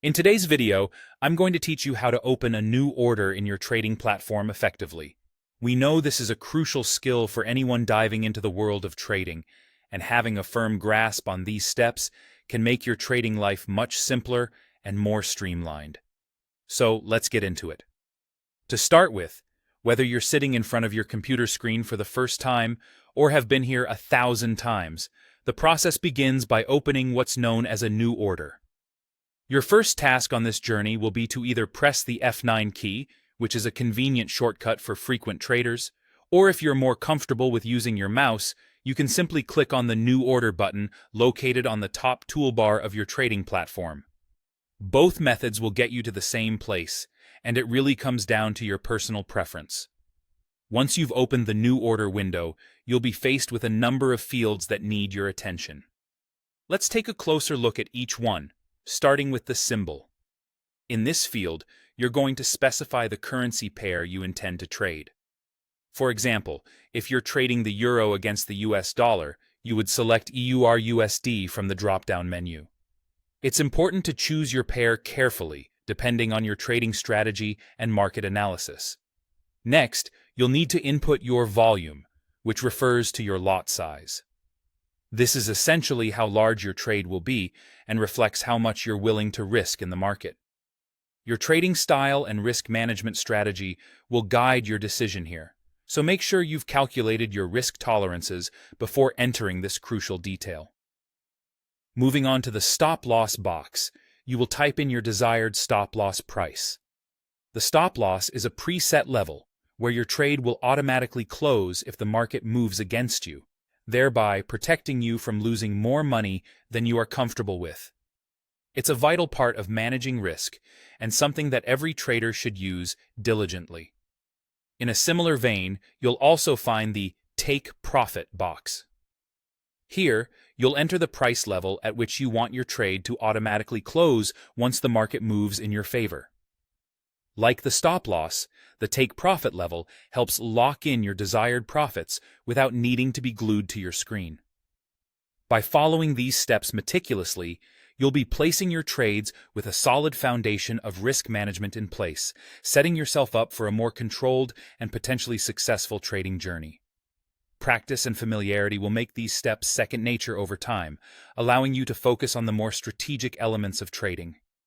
In today's video, I'm going to teach you how to open a new order in your trading platform effectively. We know this is a crucial skill for anyone diving into the world of trading, and having a firm grasp on these steps can make your trading life much simpler and more streamlined. So let's get into it. To start with, whether you're sitting in front of your computer screen for the first time or have been here 1,000 times, the process begins by opening what's known as a new order. Your first task on this journey will be to either press the F9 key, which is a convenient shortcut for frequent traders, or if you're more comfortable with using your mouse, you can simply click on the New Order button located on the top toolbar of your trading platform. Both methods will get you to the same place, and it really comes down to your personal preference. Once you've opened the New Order window, you'll be faced with a number of fields that need your attention. Let's take a closer look at each one, starting with the symbol. In this field, you're going to specify the currency pair you intend to trade. For example, if you're trading the euro against the US dollar, you would select EUR/USD from the drop-down menu. It's important to choose your pair carefully, depending on your trading strategy and market analysis. Next, you'll need to input your volume, which refers to your lot size. This is essentially how large your trade will be and reflects how much you're willing to risk in the market. Your trading style and risk management strategy will guide your decision here, so make sure you've calculated your risk tolerances before entering this crucial detail. Moving on to the stop-loss box, you will type in your desired stop-loss price. The stop-loss is a preset level where your trade will automatically close if the market moves against you, thereby protecting you from losing more money than you are comfortable with. It's a vital part of managing risk and something that every trader should use diligently. In a similar vein, you'll also find the Take Profit box. Here, you'll enter the price level at which you want your trade to automatically close once the market moves in your favor. Like the stop-loss, the take-profit level helps lock in your desired profits without needing to be glued to your screen. By following these steps meticulously, you'll be placing your trades with a solid foundation of risk management in place, setting yourself up for a more controlled and potentially successful trading journey. Practice and familiarity will make these steps second nature over time, allowing you to focus on the more strategic elements of trading.